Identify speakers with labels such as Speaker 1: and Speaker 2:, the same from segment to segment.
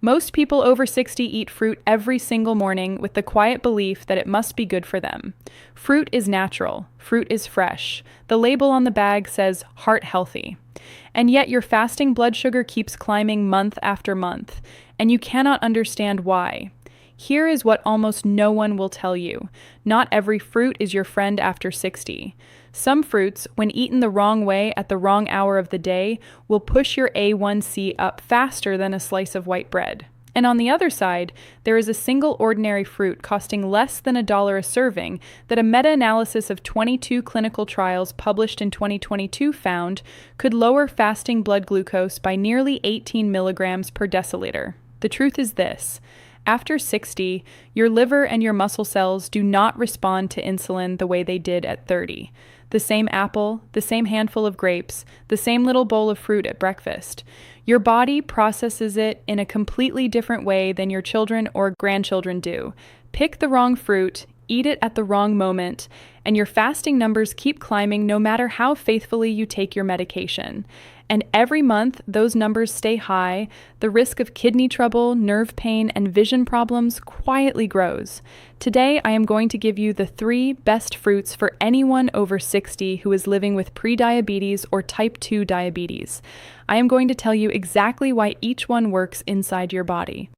Speaker 1: Most people over 60 eat fruit every single morning with the quiet belief that it must be good for them. Fruit is natural. Fruit is fresh. The label on the bag says heart healthy. And yet your fasting blood sugar keeps climbing month after month, and you cannot understand why. Here is what almost no one will tell you. Not every fruit is your friend after 60. Some fruits, when eaten the wrong way at the wrong hour of the day, will push your A1C up faster than a slice of white bread. And on the other side, there is a single ordinary fruit costing less than $1 a serving that a meta-analysis of 22 clinical trials published in 2022 found could lower fasting blood glucose by nearly 18 milligrams per deciliter. The truth is this. After 60, your liver and your muscle cells do not respond to insulin the way they did at 30. The same apple, the same handful of grapes, the same little bowl of fruit at breakfast. Your body processes it in a completely different way than your children or grandchildren do. Pick the wrong fruit, eat it at the wrong moment, and your fasting numbers keep climbing no matter how faithfully you take your medication. And every month, those numbers stay high, the risk of kidney trouble, nerve pain, and vision problems quietly grows. Today, I am going to give you the 3 best fruits for anyone over 60 who is living with prediabetes or type 2 diabetes. I am going to tell you exactly why each one works inside your body.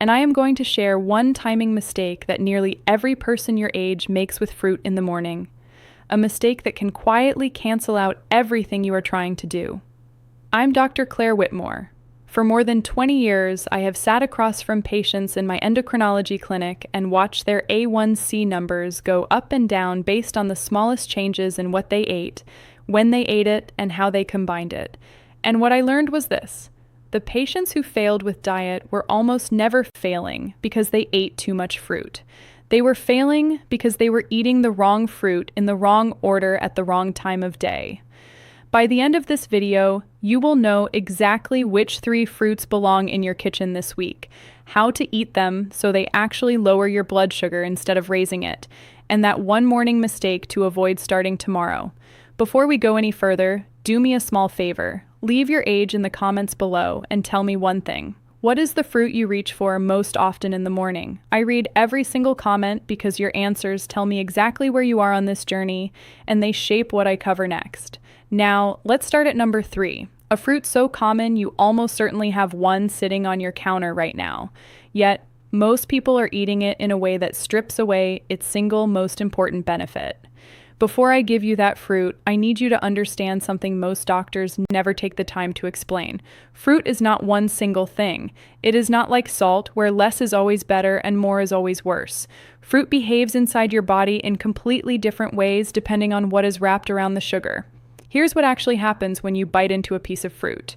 Speaker 1: And I am going to share one timing mistake that nearly every person your age makes with fruit in the morning. A mistake that can quietly cancel out everything you are trying to do. I'm Dr. Claire Whitmore. For more than 20 years, I have sat across from patients in my endocrinology clinic and watched their A1C numbers go up and down based on the smallest changes in what they ate, when they ate it, and how they combined it. And what I learned was this. The patients who failed with diet were almost never failing because they ate too much fruit. They were failing because they were eating the wrong fruit in the wrong order at the wrong time of day. By the end of this video, you will know exactly which 3 fruits belong in your kitchen this week, how to eat them so they actually lower your blood sugar instead of raising it, and that one morning mistake to avoid starting tomorrow. Before we go any further, do me a small favor. Leave your age in the comments below and tell me one thing. What is the fruit you reach for most often in the morning? I read every single comment because your answers tell me exactly where you are on this journey, and they shape what I cover next. Now, let's start at number 3, a fruit so common you almost certainly have one sitting on your counter right now. Yet, most people are eating it in a way that strips away its single most important benefit. Before I give you that fruit, I need you to understand something most doctors never take the time to explain. Fruit is not one single thing. It is not like salt, where less is always better and more is always worse. Fruit behaves inside your body in completely different ways depending on what is wrapped around the sugar. Here's what actually happens when you bite into a piece of fruit.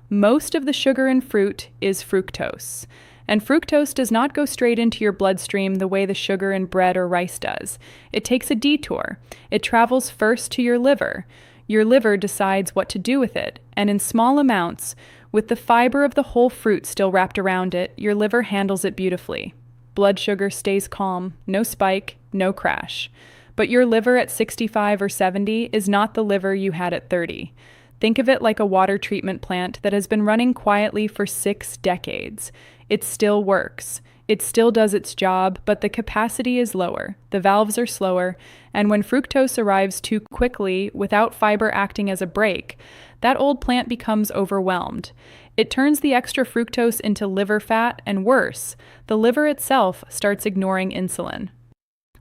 Speaker 1: Most of the sugar in fruit is fructose. And fructose does not go straight into your bloodstream the way the sugar in bread or rice does. It takes a detour. It travels first to your liver. Your liver decides what to do with it, and in small amounts, with the fiber of the whole fruit still wrapped around it, your liver handles it beautifully. Blood sugar stays calm, no spike, no crash. But your liver at 65 or 70 is not the liver you had at 30. Think of it like a water treatment plant that has been running quietly for 6 decades. It still works. It still does its job, but the capacity is lower, the valves are slower, and when fructose arrives too quickly without fiber acting as a brake, that old plant becomes overwhelmed. It turns the extra fructose into liver fat, and worse, the liver itself starts ignoring insulin.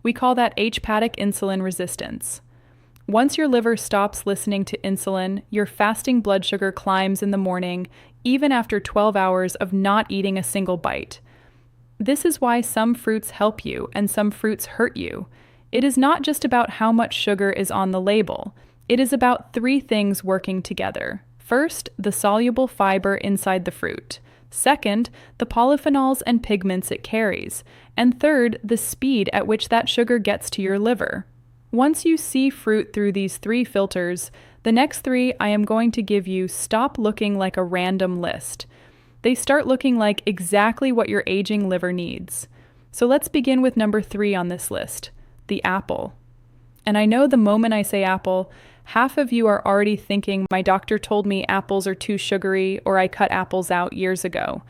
Speaker 1: We call that hepatic insulin resistance. Once your liver stops listening to insulin, your fasting blood sugar climbs in the morning, even after 12 hours of not eating a single bite. This is why some fruits help you and some fruits hurt you. It is not just about how much sugar is on the label. It is about 3 things working together. First, the soluble fiber inside the fruit. Second, the polyphenols and pigments it carries. And third, the speed at which that sugar gets to your liver. Once you see fruit through these 3 filters, the next 3 I am going to give you stop looking like a random list. They start looking like exactly what your aging liver needs. So let's begin with number 3 on this list, the apple. And I know the moment I say apple, half of you are already thinking my doctor told me apples are too sugary or I cut apples out years ago.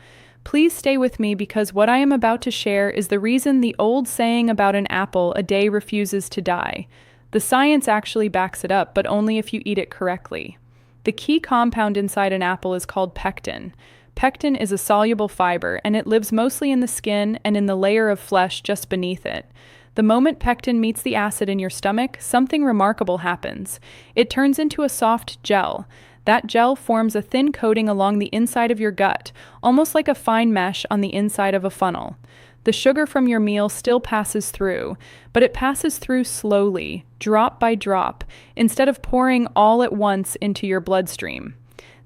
Speaker 1: Please stay with me because what I am about to share is the reason the old saying about an apple a day refuses to die. The science actually backs it up, but only if you eat it correctly. The key compound inside an apple is called pectin. Pectin is a soluble fiber, and it lives mostly in the skin and in the layer of flesh just beneath it. The moment pectin meets the acid in your stomach, something remarkable happens. It turns into a soft gel. That gel forms a thin coating along the inside of your gut, almost like a fine mesh on the inside of a funnel. The sugar from your meal still passes through, but it passes through slowly, drop by drop, instead of pouring all at once into your bloodstream.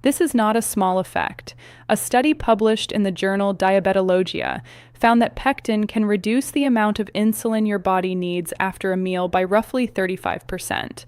Speaker 1: This is not a small effect. A study published in the journal Diabetologia found that pectin can reduce the amount of insulin your body needs after a meal by roughly 35%.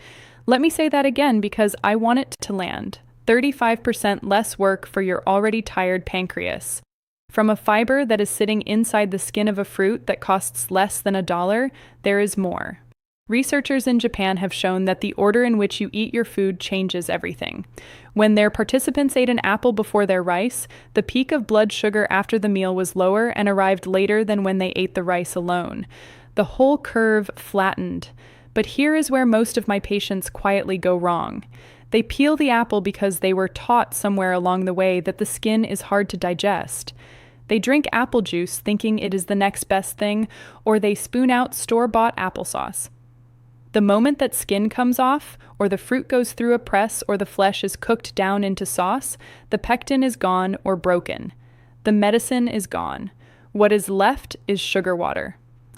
Speaker 1: Let me say that again because I want it to land. 35% less work for your already tired pancreas. From a fiber that is sitting inside the skin of a fruit that costs less than $1, there is more. Researchers in Japan have shown that the order in which you eat your food changes everything. When their participants ate an apple before their rice, the peak of blood sugar after the meal was lower and arrived later than when they ate the rice alone. The whole curve flattened. But here is where most of my patients quietly go wrong. They peel the apple because they were taught somewhere along the way that the skin is hard to digest. They drink apple juice thinking it is the next best thing, or they spoon out store-bought applesauce. The moment that skin comes off, or the fruit goes through a press, or the flesh is cooked down into sauce, the pectin is gone or broken. The medicine is gone. What is left is sugar water.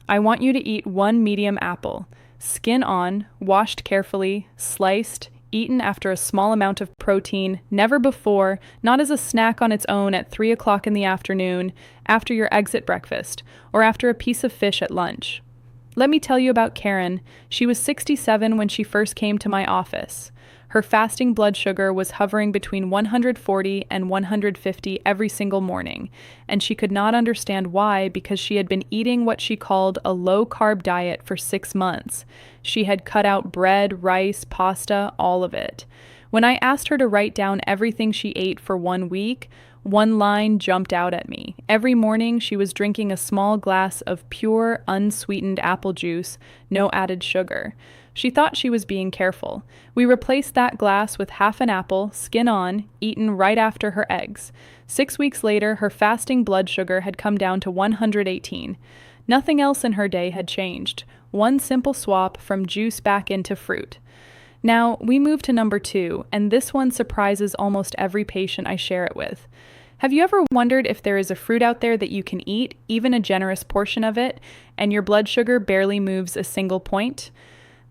Speaker 1: I want you to eat one medium apple, skin on, washed carefully, sliced, eaten after a small amount of protein, never before, not as a snack on its own at 3 o'clock in the afternoon, after your eggs at breakfast, or after a piece of fish at lunch. Let me tell you about Karen. She was 67 when she first came to my office. Her fasting blood sugar was hovering between 140 and 150 every single morning, and she could not understand why because she had been eating what she called a low-carb diet for 6 months. She had cut out bread, rice, pasta, all of it. When I asked her to write down everything she ate for 1 week, one line jumped out at me. Every morning, she was drinking a small glass of pure, unsweetened apple juice, no added sugar. She thought she was being careful. We replaced that glass with half an apple, skin on, eaten right after her eggs. 6 weeks later, her fasting blood sugar had come down to 118. Nothing else in her day had changed. One simple swap from juice back into fruit. Now, we move to number 2, and this one surprises almost every patient I share it with. Have you ever wondered if there is a fruit out there that you can eat, even a generous portion of it, and your blood sugar barely moves a single point?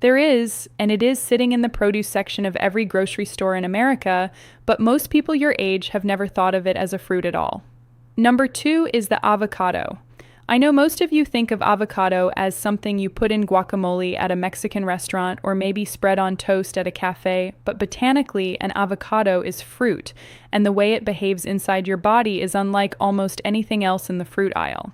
Speaker 1: There is, and it is sitting in the produce section of every grocery store in America, but most people your age have never thought of it as a fruit at all. Number 2 is the avocado. I know most of you think of avocado as something you put in guacamole at a Mexican restaurant or maybe spread on toast at a cafe, but botanically, an avocado is fruit, and the way it behaves inside your body is unlike almost anything else in the fruit aisle.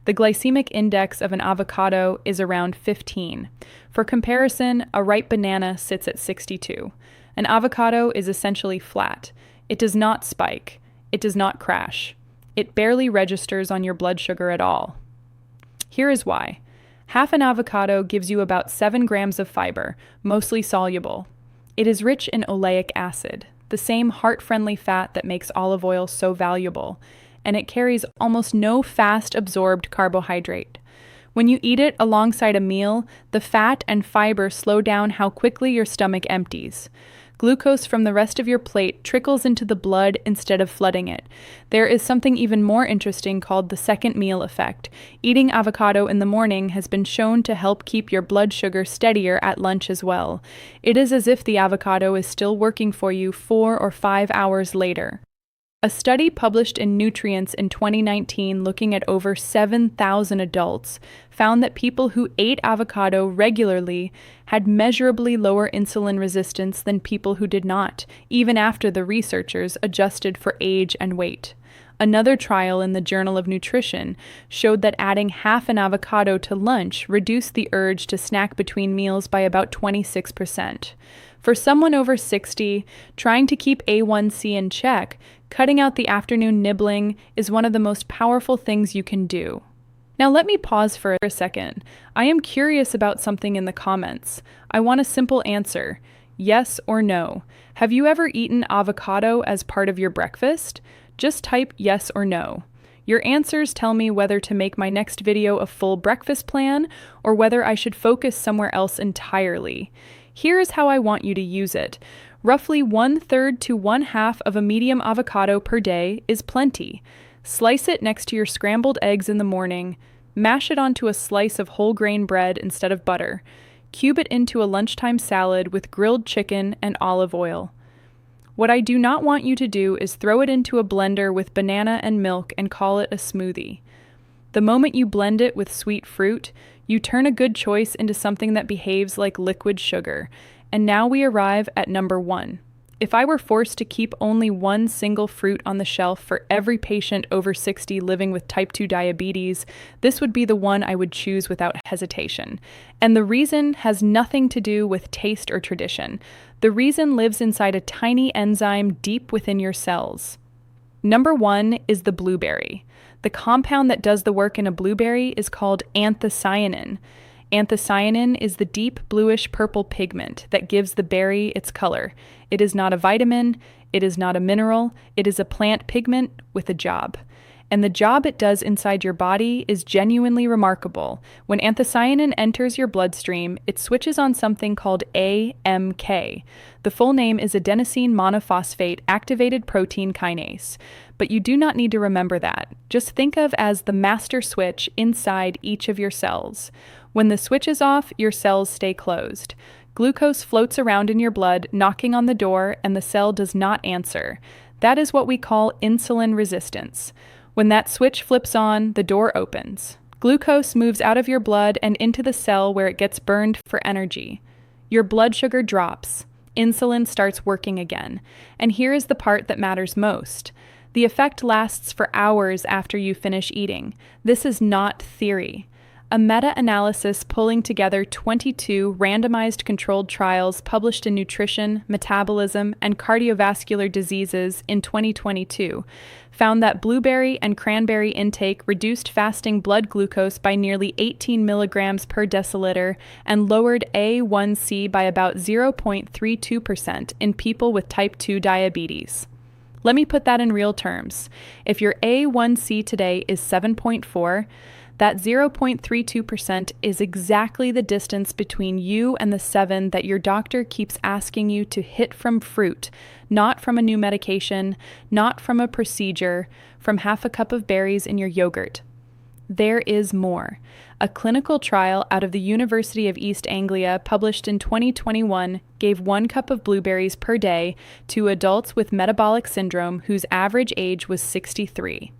Speaker 1: The glycemic index of an avocado is around 15. For comparison, a ripe banana sits at 62. An avocado is essentially flat. It does not spike. It does not crash. It barely registers on your blood sugar at all. Here is why. Half an avocado gives you about 7 grams of fiber, mostly soluble. It is rich in oleic acid, the same heart-friendly fat that makes olive oil so valuable, and it carries almost no fast-absorbed carbohydrate. When you eat it alongside a meal, the fat and fiber slow down how quickly your stomach empties. Glucose from the rest of your plate trickles into the blood instead of flooding it. There is something even more interesting called the second meal effect. Eating avocado in the morning has been shown to help keep your blood sugar steadier at lunch as well. It is as if the avocado is still working for you 4 or 5 hours later. A study published in Nutrients in 2019 looking at over 7,000 adults found that people who ate avocado regularly had measurably lower insulin resistance than people who did not, even after the researchers adjusted for age and weight. Another trial in the Journal of Nutrition showed that adding half an avocado to lunch reduced the urge to snack between meals by about 26%. For someone over 60, trying to keep A1C in check Cutting out the afternoon nibbling is one of the most powerful things you can do. Now let me pause for a second. I am curious about something in the comments. I want a simple answer. Yes or no. Have you ever eaten avocado as part of your breakfast? Just type yes or no. Your answers tell me whether to make my next video a full breakfast plan or whether I should focus somewhere else entirely. Here is how I want you to use it. Roughly 1/3 to 1/2 of a medium avocado per day is plenty. Slice it next to your scrambled eggs in the morning. Mash it onto a slice of whole grain bread instead of butter. Cube it into a lunchtime salad with grilled chicken and olive oil. What I do not want you to do is throw it into a blender with banana and milk and call it a smoothie. The moment you blend it with sweet fruit, you turn a good choice into something that behaves like liquid sugar. And now we arrive at number 1. If I were forced to keep only one single fruit on the shelf for every patient over 60 living with type 2 diabetes, this would be the one I would choose without hesitation. And the reason has nothing to do with taste or tradition. The reason lives inside a tiny enzyme deep within your cells. Number 1 is the blueberry. The compound that does the work in a blueberry is called anthocyanin. Anthocyanin is the deep bluish-purple pigment that gives the berry its color. It is not a vitamin, it is not a mineral, it is a plant pigment with a job. And the job it does inside your body is genuinely remarkable. When anthocyanin enters your bloodstream, it switches on something called AMK. The full name is adenosine monophosphate activated protein kinase. But you do not need to remember that. Just think of as the master switch inside each of your cells. When the switch is off, your cells stay closed. Glucose floats around in your blood, knocking on the door, and the cell does not answer. That is what we call insulin resistance. When that switch flips on, the door opens. Glucose moves out of your blood and into the cell where it gets burned for energy. Your blood sugar drops. Insulin starts working again. And here is the part that matters most. The effect lasts for hours after you finish eating. This is not theory. A meta-analysis pulling together 22 randomized controlled trials published in Nutrition, Metabolism, and Cardiovascular Diseases in 2022 found that blueberry and cranberry intake reduced fasting blood glucose by nearly 18 milligrams per deciliter and lowered A1C by about 0.32% in people with type 2 diabetes. Let me put that in real terms. If your A1C today is 7.4, that 0.32% is exactly the distance between you and the 7 that your doctor keeps asking you to hit from fruit, not from a new medication, not from a procedure, from half a cup of berries in your yogurt. There is more. A clinical trial out of the University of East Anglia published in 2021 gave 1 cup of blueberries per day to adults with metabolic syndrome whose average age was 63.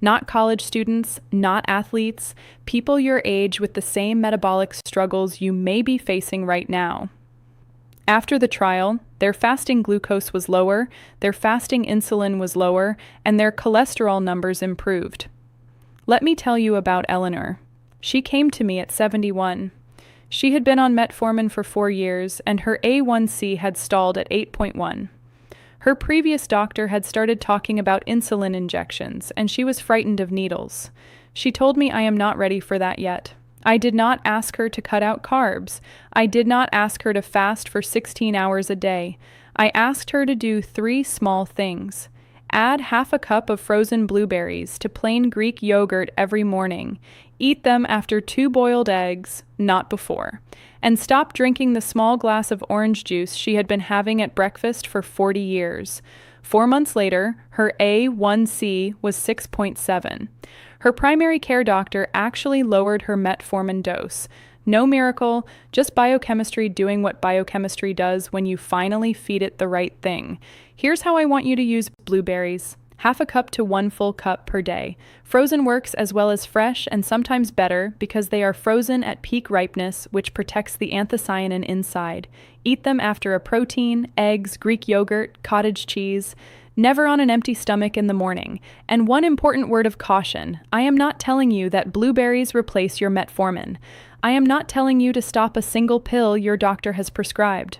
Speaker 1: Not college students, not athletes, people your age with the same metabolic struggles you may be facing right now. After the trial, their fasting glucose was lower, their fasting insulin was lower, and their cholesterol numbers improved. Let me tell you about Eleanor. She came to me at 71. She had been on metformin for 4 years, and her A1C had stalled at 8.1. Her previous doctor had started talking about insulin injections, and she was frightened of needles. She told me I am not ready for that yet. I did not ask her to cut out carbs. I did not ask her to fast for 16 hours a day. I asked her to do 3 small things. Add half a cup of frozen blueberries to plain Greek yogurt every morning. Eat them after 2 boiled eggs, not before. And stop drinking the small glass of orange juice she had been having at breakfast for 40 years. 4 months later, her A1C was 6.7. Her primary care doctor actually lowered her metformin dose. No miracle, just biochemistry doing what biochemistry does when you finally feed it the right thing. Here's how I want you to use blueberries. Half a cup to 1 full cup per day. Frozen works as well as fresh and sometimes better because they are frozen at peak ripeness, which protects the anthocyanin inside. Eat them after a protein, eggs, Greek yogurt, cottage cheese. Never on an empty stomach in the morning. And one important word of caution, I am not telling you that blueberries replace your metformin. I am not telling you to stop a single pill your doctor has prescribed.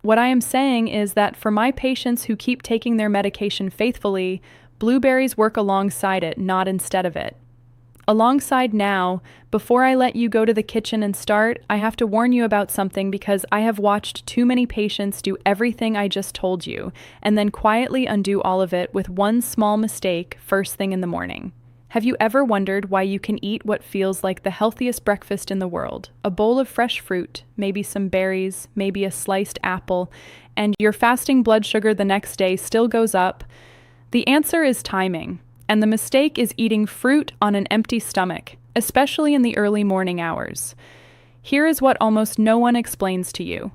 Speaker 1: What I am saying is that for my patients who keep taking their medication faithfully, blueberries work alongside it, not instead of it. Alongside now, before I let you go to the kitchen and start, I have to warn you about something because I have watched too many patients do everything I just told you, and then quietly undo all of it with one small mistake first thing in the morning. Have you ever wondered why you can eat what feels like the healthiest breakfast in the world? A bowl of fresh fruit, maybe some berries, maybe a sliced apple, and your fasting blood sugar the next day still goes up? The answer is timing. And the mistake is eating fruit on an empty stomach, especially in the early morning hours. Here is what almost no one explains to you.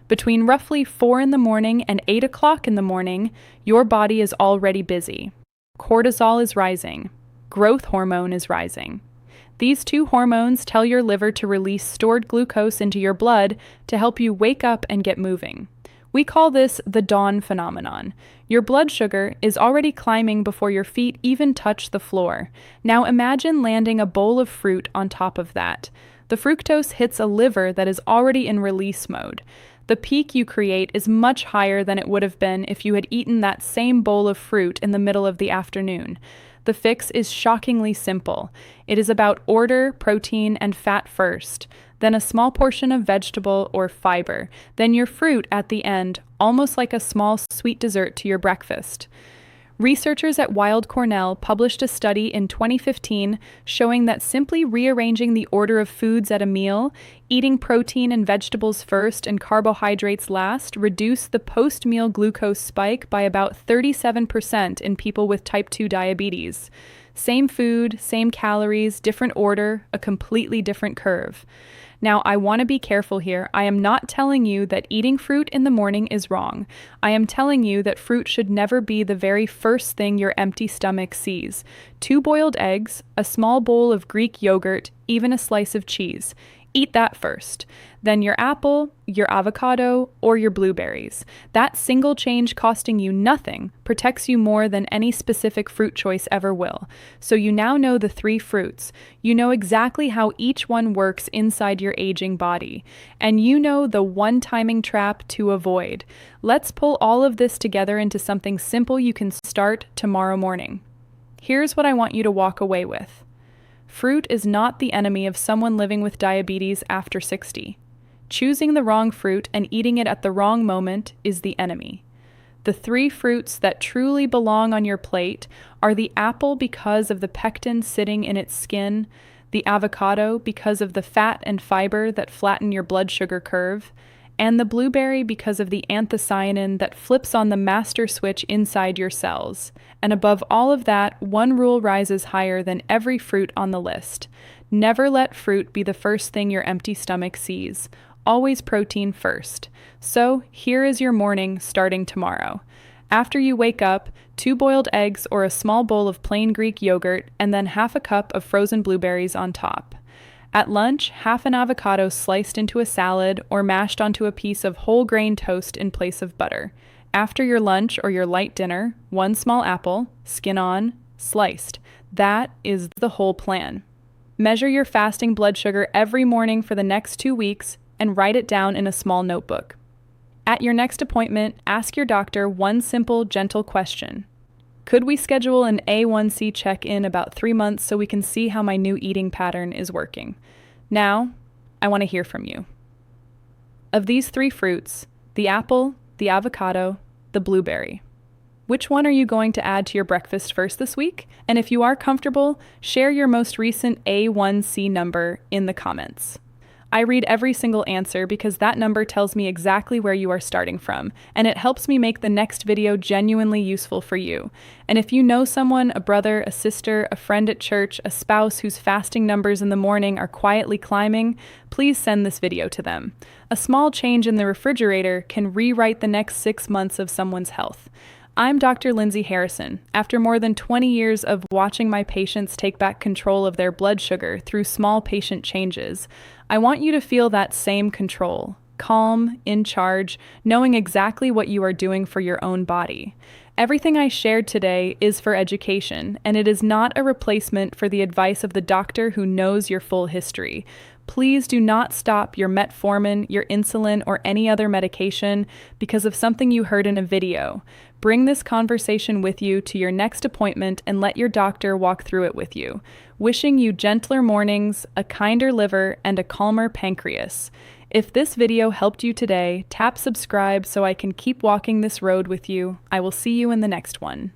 Speaker 1: Between roughly 4 in the morning and 8 o'clock in the morning, your body is already busy. Cortisol is rising. Growth hormone is rising. These two hormones tell your liver to release stored glucose into your blood to help you wake up and get moving. We call this the dawn phenomenon. Your blood sugar is already climbing before your feet even touch the floor. Now imagine landing a bowl of fruit on top of that. The fructose hits a liver that is already in release mode. The peak you create is much higher than it would have been if you had eaten that same bowl of fruit in the middle of the afternoon. The fix is shockingly simple. It is about order, protein, and fat first, then a small portion of vegetable or fiber, then your fruit at the end, almost like a small sweet dessert to your breakfast. Researchers at Weill Cornell published a study in 2015 showing that simply rearranging the order of foods at a meal, eating protein and vegetables first and carbohydrates last, reduced the post-meal glucose spike by about 37% in people with type 2 diabetes. Same food, same calories, different order, a completely different curve. Now, I want to be careful here. I am not telling you that eating fruit in the morning is wrong. I am telling you that fruit should never be the very first thing your empty stomach sees. 2 boiled eggs, a small bowl of Greek yogurt, even a slice of cheese. Eat that first. Then your apple, your avocado, or your blueberries. That single change costing you nothing protects you more than any specific fruit choice ever will. So you now know the 3 fruits. You know exactly how each one works inside your aging body. And you know the one timing trap to avoid. Let's pull all of this together into something simple you can start tomorrow morning. Here's what I want you to walk away with. Fruit is not the enemy of someone living with diabetes after 60. Choosing the wrong fruit and eating it at the wrong moment is the enemy. The 3 fruits that truly belong on your plate are the apple because of the pectin sitting in its skin, the avocado because of the fat and fiber that flatten your blood sugar curve, and the blueberry because of the anthocyanin that flips on the master switch inside your cells. And above all of that, one rule rises higher than every fruit on the list. Never let fruit be the first thing your empty stomach sees. Always protein first. So here is your morning starting tomorrow. After you wake up, 2 boiled eggs or a small bowl of plain Greek yogurt, and then half a cup of frozen blueberries on top. At lunch, half an avocado sliced into a salad or mashed onto a piece of whole grain toast in place of butter. After your lunch or your light dinner, 1 small apple, skin on, sliced. That is the whole plan. Measure your fasting blood sugar every morning for the next 2 weeks and write it down in a small notebook. At your next appointment, ask your doctor one simple, gentle question. Could we schedule an A1C check-in about 3 months so we can see how my new eating pattern is working? Now, I want to hear from you. Of these 3 fruits, the apple, the avocado, the blueberry, which one are you going to add to your breakfast first this week? And if you are comfortable, share your most recent A1C number in the comments. I read every single answer because that number tells me exactly where you are starting from, and it helps me make the next video genuinely useful for you. And if you know someone, a brother, a sister, a friend at church, a spouse whose fasting numbers in the morning are quietly climbing, please send this video to them. A small change in the refrigerator can rewrite the next 6 months of someone's health. I'm Dr. Lindsey Harrison. After more than 20 years of watching my patients take back control of their blood sugar through small patient changes, I want you to feel that same control, calm, in charge, knowing exactly what you are doing for your own body. Everything I shared today is for education, and it is not a replacement for the advice of the doctor who knows your full history. Please do not stop your metformin, your insulin, or any other medication because of something you heard in a video. Bring this conversation with you to your next appointment and let your doctor walk through it with you. Wishing you gentler mornings, a kinder liver, and a calmer pancreas. If this video helped you today, tap subscribe so I can keep walking this road with you. I will see you in the next one.